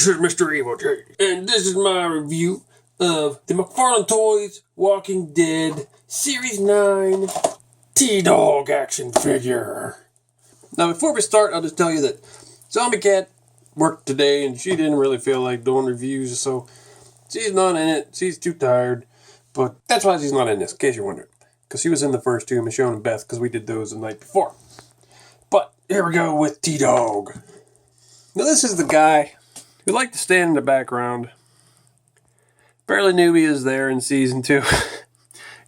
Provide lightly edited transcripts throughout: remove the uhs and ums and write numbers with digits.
This is Mr. Evilcheese, and this is my review of the McFarlane Toys Walking Dead Series 9 t-dawg action figure. Now, before we start, I'll just tell you that Zombie Cat worked today, and she didn't really feel like doing reviews, so she's not in it. She's too tired, but that's why she's not in this, in case you're wondering. Because she was in the first two, Michonne and Beth, because we did those the night before. But here we go with t-dawg. Now, this is the guy who liked to stand in the background. Barely knew he was there in season 2.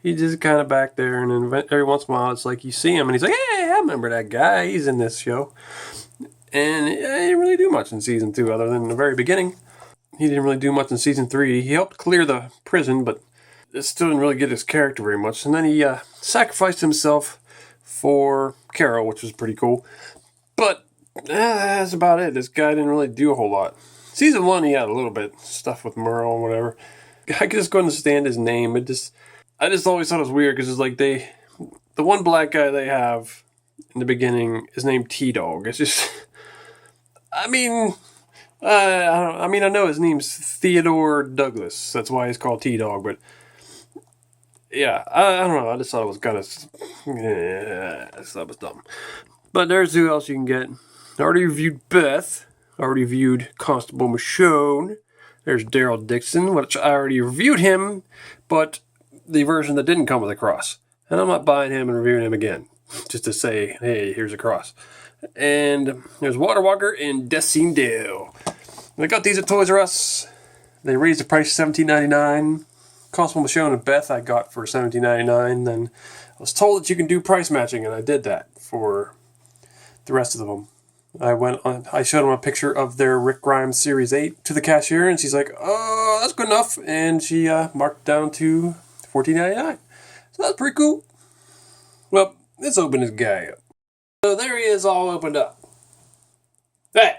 He's just kind of back there, and then every once in a while it's like you see him and he's like, hey, I remember that guy, he's in this show. And he didn't really do much in season 2 other than the very beginning. He didn't really do much in season 3. He helped clear the prison, but it still didn't really get his character very much. And then he sacrificed himself for Carol, which was pretty cool. But that's about it. This guy didn't really do a whole lot. Season 1 he had a little bit stuff with Merle and whatever. I just couldn't stand his name. I just always thought it was weird because it's like the one black guy they have in the beginning is named T-Dawg. It's just, I know his name's Theodore Douglas. That's why he's called T-Dawg. But yeah, I don't know. I just thought it was kind of, I thought it was dumb. But there's who else you can get. I already reviewed Beth. I already reviewed Constable Michonne. There's Daryl Dixon, which I already reviewed him, but the version that didn't come with a cross. And I'm not buying him and reviewing him again, just to say, hey, here's a cross. And there's Water Walker and Death Scene Dale. I got these at Toys R Us. They raised the price to $17.99. Constable Michonne and Beth I got for $17.99. Then I was told that you can do price matching, and I did that for the rest of them. I showed him a picture of their Rick Grimes Series 8 to the cashier, and she's like, oh, that's good enough. And she marked down to $14.99. So that's pretty cool. Well, let's open this guy up. So there he is, all opened up. Hey,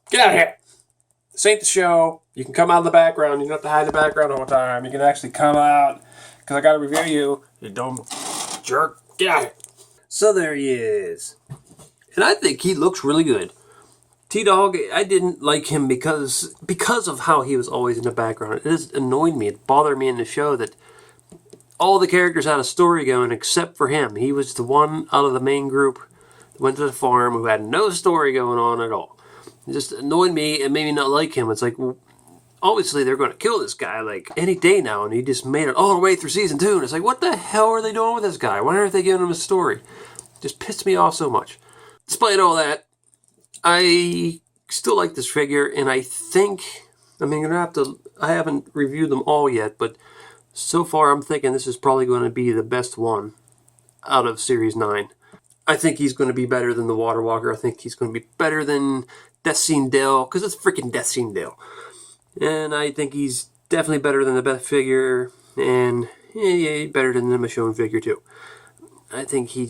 get out of here. This ain't the show. You can come out of the background. You don't have to hide in the background all the time. You can actually come out, because I got to review you. You dumb jerk. Get out of here. So there he is. And I think he looks really good. T-dawg, I didn't like him because of how he was always in the background. It just annoyed me. It bothered me in the show that all the characters had a story going except for him. He was the one out of the main group that went to the farm who had no story going on at all. It just annoyed me and made me not like him. It's like, well, obviously they're going to kill this guy like any day now, and he just made it all the way through season 2. And it's like, what the hell are they doing with this guy? Why aren't they giving him a story? It just pissed me off so much. Despite all that, I still like this figure, and I think, I haven't reviewed them all yet, but so far I'm thinking this is probably going to be the best one out of Series 9. I think he's going to be better than the Water Walker. I think he's going to be better than Death Scene Dale, because it's freaking Death Scene Dale. And I think he's definitely better than the Beth figure, and better than the Michonne figure too. I think he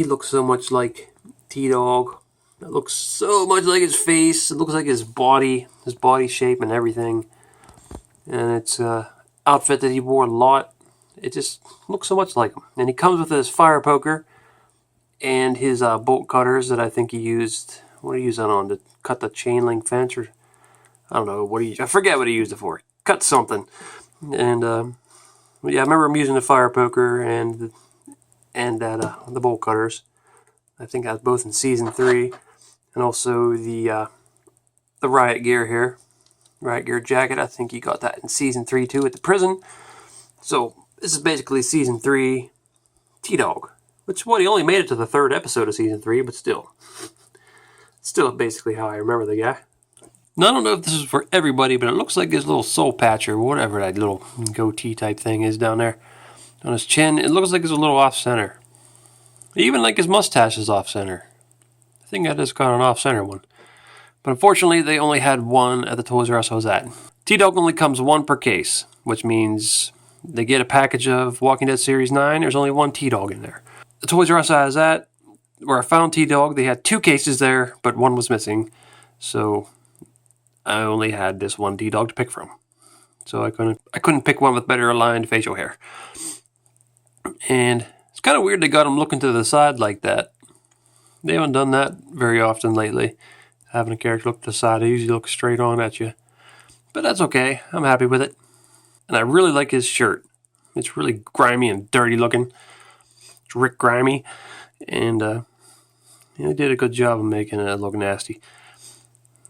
looks so much like T-dawg. It looks so much like his face. It looks like his body shape and everything. And it's an outfit that he wore a lot. It just looks so much like him. And he comes with his fire poker and his bolt cutters that I think he used. What did he use that on? To cut the chain link fence, or I don't know. I forget what he used it for. Cut something. And yeah, I remember him using the fire poker and the bolt cutters. I think that's both in season 3, and also the riot gear here, riot gear jacket. I think he got that in season 3 too at the prison. So this is basically season 3 t-dawg, which he only made it to the 3rd episode of season 3, but still basically how I remember the guy. Now I don't know if this is for everybody, but it looks like his little soul patch or whatever that little goatee type thing is down there on his chin. It looks like it's a little off center. Even like his mustache is off-center. I think that is kind of an off-center one. But unfortunately, they only had one at the Toys R Us I was at. T-dawg only comes one per case, which means they get a package of Walking Dead Series 9. There's only one T-dawg in there. The Toys R Us I was at, where I found T-dawg, they had 2 cases there, but one was missing. So I only had this one T-dawg to pick from. So I couldn't pick one with better aligned facial hair. And it's kind of weird they got him looking to the side like that. They haven't done that very often lately. Having a character look to the side, they usually look straight on at you. But that's okay. I'm happy with it. And I really like his shirt. It's really grimy and dirty looking. It's Rick Grimy. And he did a good job of making it look nasty.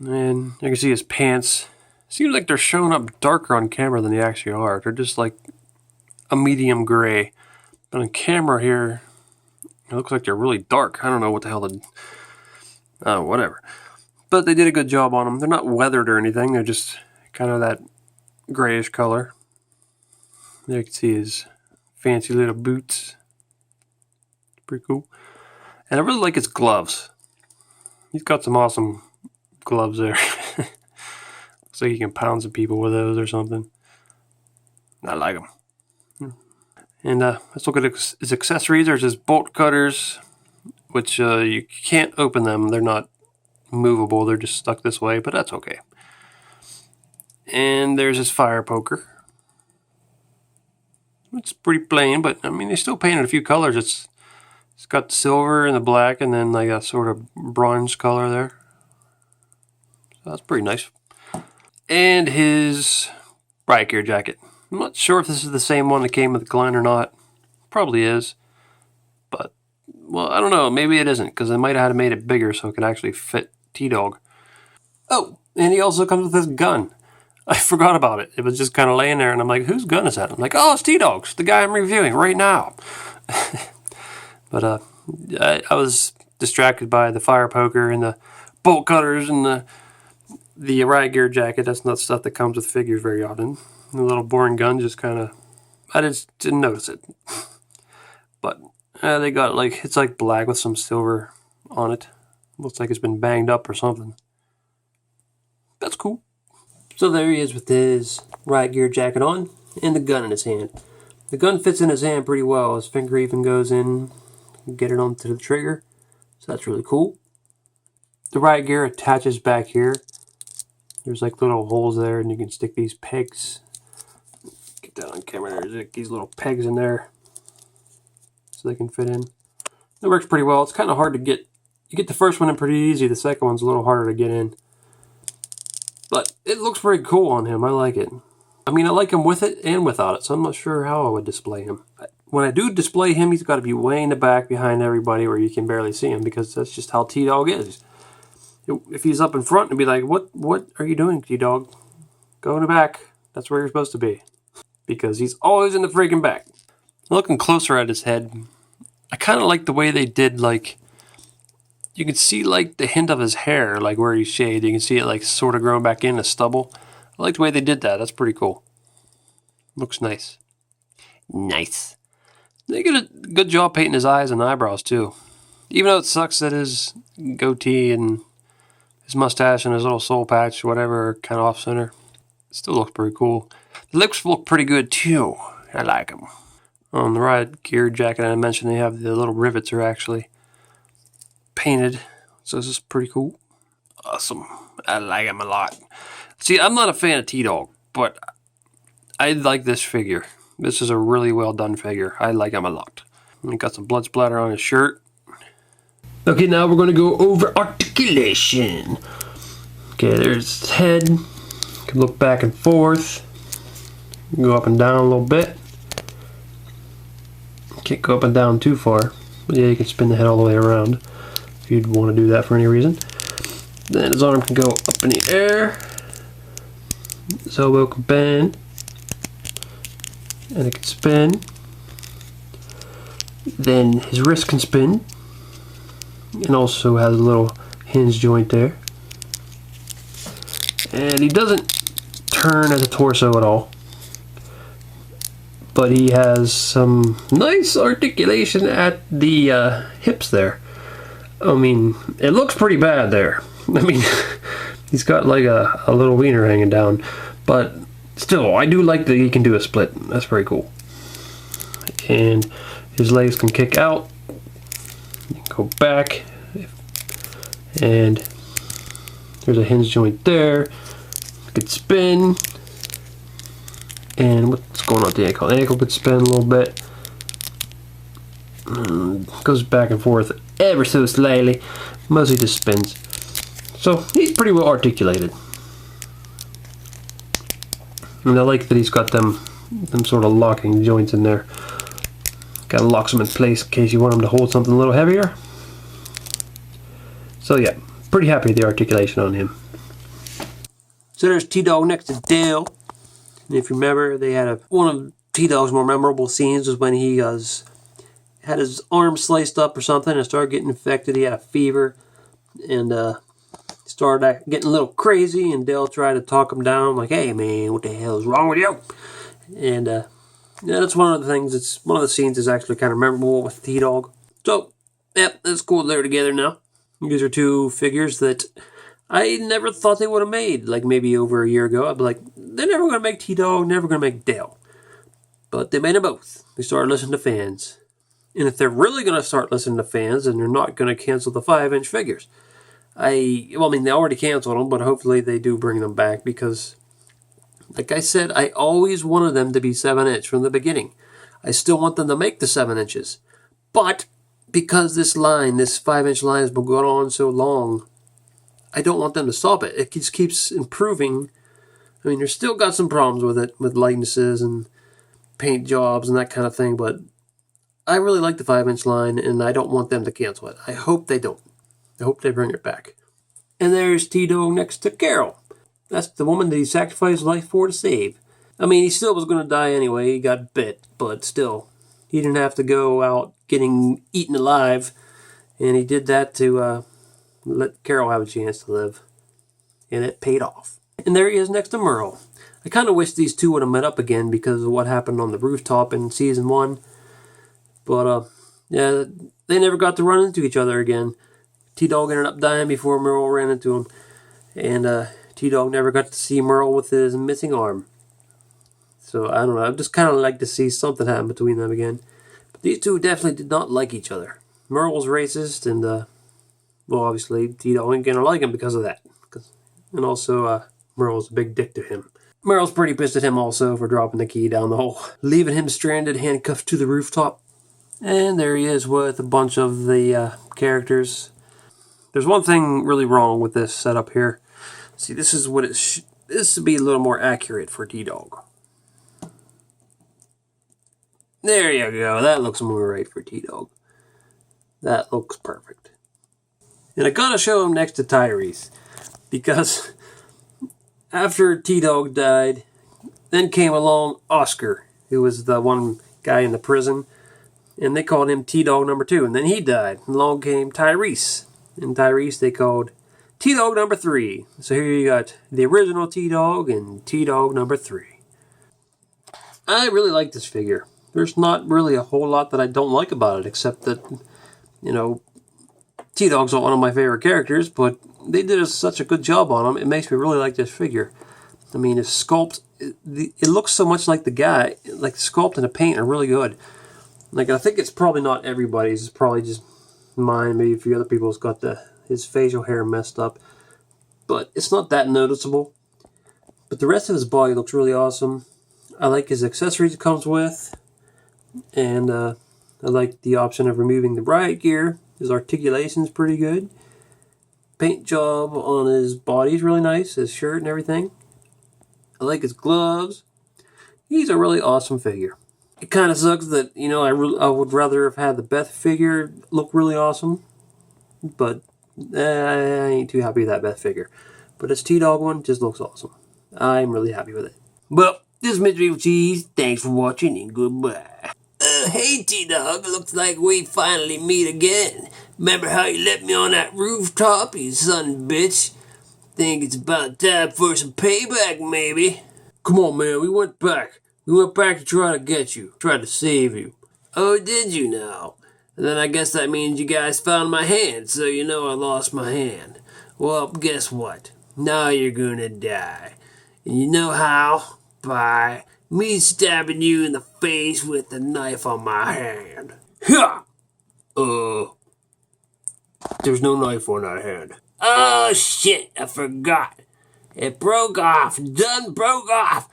And you can see his pants. Seems like they're showing up darker on camera than they actually are. They're just like a medium gray. But on camera here, it looks like they're really dark. I don't know what the hell whatever. But they did a good job on them. They're not weathered or anything. They're just kind of that grayish color. There you can see his fancy little boots. Pretty cool. And I really like his gloves. He's got some awesome gloves there. Looks like he can pound some people with those or something. I like them. And let's look at his accessories. There's his bolt cutters, which you can't open them. They're not movable. They're just stuck this way, but that's okay. And there's his fire poker. It's pretty plain, but I mean, they still painted a few colors. It's got the silver and the black, and then like a sort of bronze color there. So that's pretty nice. And his riot gear jacket. I'm not sure if this is the same one that came with Glenn or not. Probably is. But, well, I don't know. Maybe it isn't, because they might have made it bigger so it could actually fit t-dawg. Oh, and he also comes with this gun. I forgot about it. It was just kind of laying there, and I'm like, whose gun is that? I'm like, oh, it's t-dawg's, the guy I'm reviewing right now. But I was distracted by the fire poker and the bolt cutters and the riot gear jacket. That's not stuff that comes with figures very often. The little boring gun just kind of, I just didn't notice it. But they got like, it's like black with some silver on it. Looks like it's been banged up or something. That's cool. So there he is with his riot gear jacket on and the gun in his hand. The gun fits in his hand pretty well. His finger even goes in, get it onto the trigger. So that's really cool. The riot gear attaches back here. There's like little holes there, and you can stick these pegs. Get that on camera. There's like these little pegs in there so they can fit in. It works pretty well. It's kind of hard to get. You get the first one in pretty easy. The second one's a little harder to get in. But it looks pretty cool on him. I like it. I mean, I like him with it and without it, so I'm not sure how I would display him. When I do display him, he's got to be way in the back behind everybody where you can barely see him, because that's just how t-dawg is. If he's up in front, it'd be like, what are you doing, t-dawg? Go in the back. That's where you're supposed to be. Because he's always in the freaking back. Looking closer at his head, I kind of like the way they did, like, you can see like the hint of his hair, like where he's shaved. You can see it like sort of growing back in the stubble. I like the way they did that. That's pretty cool. Looks nice. Nice. They did a good job painting his eyes and eyebrows too. Even though it sucks that his goatee and his mustache and his little soul patch, whatever, are kind of off center. It still looks pretty cool. The lips look pretty good too. I like them. On the riot gear jacket I mentioned, they have the little rivets are actually painted. So this is pretty cool. Awesome. I like him a lot. See, I'm not a fan of t-dawg, but I like this figure. This is a really well done figure. I like him a lot. He got some blood splatter on his shirt. Okay, now we're going to go over articulation. Okay, there's his head. You can look back and forth. You can go up and down a little bit. You can't go up and down too far. But yeah, you can spin the head all the way around if you'd want to do that for any reason. Then his arm can go up in the air. His elbow can bend. And it can spin. Then his wrist can spin. And also has a little hinge joint there. And he doesn't turn as a torso at all. But he has some nice articulation at the hips there. I mean, it looks pretty bad there. I mean, he's got like a little wiener hanging down. But still, I do like that he can do a split. That's very cool. And his legs can kick out. You can go back. And there's a hinge joint there. You could spin. And what's going on with the ankle? The ankle could spin a little bit. Goes back and forth ever so slightly. Mostly just spins. So he's pretty well articulated. And I like that he's got them sort of locking joints in there. Gotta lock them in place in case you want them to hold something a little heavier. So yeah, pretty happy with the articulation on him. So there's T-Dawg next to Dale. And if you remember, they had one of T-Dawg's more memorable scenes was when he had his arm sliced up or something and started getting infected. He had a fever and started getting a little crazy, and Dale tried to talk him down, like, "Hey man, what the hell is wrong with you?" And yeah, that's one of the things. It's one of the scenes is actually kind of memorable with T-Dawg. So, yep, that's cool. They're together now. These are two figures that I never thought they would have made. Like maybe over a year ago, I'd be like, they're never going to make T-Dawg, never going to make Dale. But they made them both. They started listening to fans. And if they're really going to start listening to fans, then they're not going to cancel the 5-inch figures. They already canceled them, but hopefully they do bring them back because, like I said, I always wanted them to be 7-inch from the beginning. I still want them to make the 7 inches. But because this 5-inch line has been going on so long, I don't want them to stop it. It just keeps improving. I mean, there's still got some problems with it, with likenesses and paint jobs and that kind of thing, but I really like the 5-inch line, and I don't want them to cancel it. I hope they don't. I hope they bring it back. And there's T-Dawg next to Carol. That's the woman that he sacrificed his life for to save. I mean, he still was going to die anyway. He got bit, but still. He didn't have to go out getting eaten alive, and he did that to let Carol have a chance to live. And it paid off. And there he is next to Merle. I kind of wish these two would have met up again because of what happened on the rooftop in season 1. But, yeah, they never got to run into each other again. T-Dawg ended up dying before Merle ran into him. And T-Dawg never got to see Merle with his missing arm. So, I don't know. I'd just kind of like to see something happen between them again. But these two definitely did not like each other. Merle was racist, and, well, obviously, T-Dawg ain't gonna like him because of that. And also, Merle's a big dick to him. Merle's pretty pissed at him also for dropping the key down the hole, leaving him stranded, handcuffed to the rooftop. And there he is with a bunch of the characters. There's one thing really wrong with this setup here. See, this is what this would be a little more accurate for T-Dawg. There you go. That looks more right for T-Dawg. That looks perfect. And I gotta show him next to Tyrese, because after T-Dawg died, then came along Oscar, who was the one guy in the prison, and they called him T-Dawg number 2, and then he died. And along came Tyrese, and Tyrese they called T-Dawg number 3. So here you got the original T-Dawg and T-Dawg number 3. I really like this figure. There's not really a whole lot that I don't like about it, except that, you know, T-Dawg's not one of my favorite characters, but they did such a good job on him. It makes me really like this figure. I mean, his sculpt, it looks so much like the guy. Like the sculpt and the paint are really good. Like, I think it's probably not everybody's. It's probably just mine. Maybe a few other people's got his facial hair messed up. But it's not that noticeable. But the rest of his body looks really awesome. I like his accessories it comes with. And I like the option of removing the riot gear. His articulation's pretty good. Paint job on his body's really nice. His shirt and everything. I like his gloves. He's a really awesome figure. It kind of sucks that, you know, I would rather have had the Beth figure look really awesome. But I ain't too happy with that Beth figure. But this T-Dawg one just looks awesome. I'm really happy with it. Well, this is Mr. Evilcheese. Thanks for watching and goodbye. Hey T-Dawg, looks like we finally meet again. Remember how you let me on that rooftop, you son of a bitch? Think it's about time for some payback, maybe? Come on, man, we went back. We went back to try to get you, tried to save you. Oh, did you now? And then I guess that means you guys found my hand, so you know I lost my hand. Well, guess what? Now you're gonna die. And you know how? By me stabbing you in the face with the knife on my hand. Ha! There's no knife on that hand. Oh shit, I forgot. It broke off. Done broke off.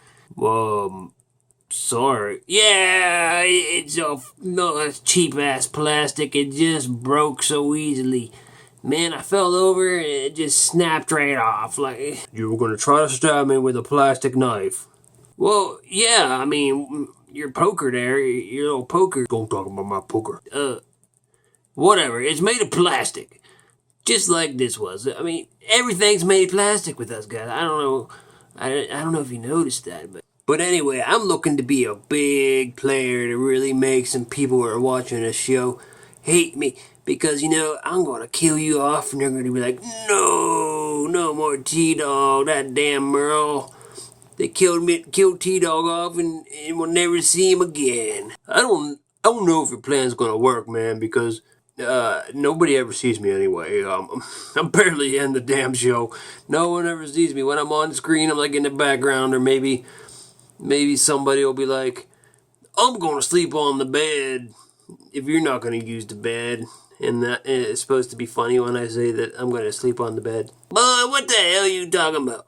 Sorry. Yeah, it's cheap ass plastic. It just broke so easily. Man, I fell over and it just snapped right off. Like, you were gonna try to stab me with a plastic knife. Well, yeah, I mean, your poker there, your little poker. Don't talk about my poker. Whatever. It's made of plastic, just like this was. I mean, everything's made of plastic with us guys. I don't know. I don't know if you noticed that, but anyway, I'm looking to be a big player to really make some people who are watching this show hate me because I'm gonna kill you off, and they're gonna be like, no more t-dawg, that damn Merle. They killed t-dawg off, and we'll never see him again. I don't know if your plan's gonna work, man, because nobody ever sees me anyway. I'm barely in the damn show. No one ever sees me. When I'm on the screen, I'm like in the background, or maybe somebody will be like, I'm gonna sleep on the bed if you're not gonna use the bed. And that it's supposed to be funny when I say that I'm gonna sleep on the bed. But what the hell are you talking about?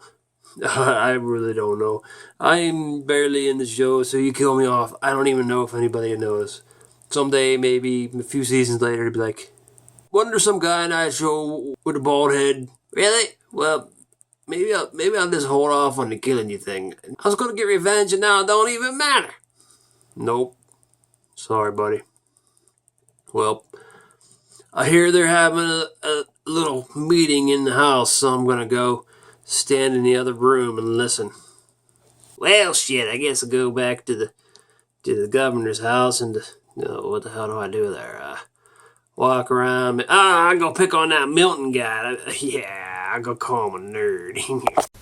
I really don't know. I'm barely in the show, so you kill me off. I don't even know if anybody knows. Someday, maybe a few seasons later, to be like, wasn't there some guy in that show with a bald head? Really? Well, maybe I'll just hold off on the killing you thing. I was gonna get revenge, and now it don't even matter. Nope. Sorry, buddy. Well, I hear they're having a little meeting in the house, so I'm gonna go stand in the other room and listen. Well, shit, I guess I'll go back to the governor's house and what the hell do I do there? Walk around. I go pick on that Milton guy. Yeah, I go call him a nerd.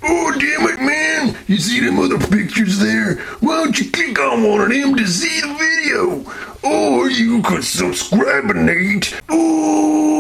Oh, damn it, man. You see them other pictures there? Why don't you click on one of them to see the video? Or you could subscribe, Nate. Oh.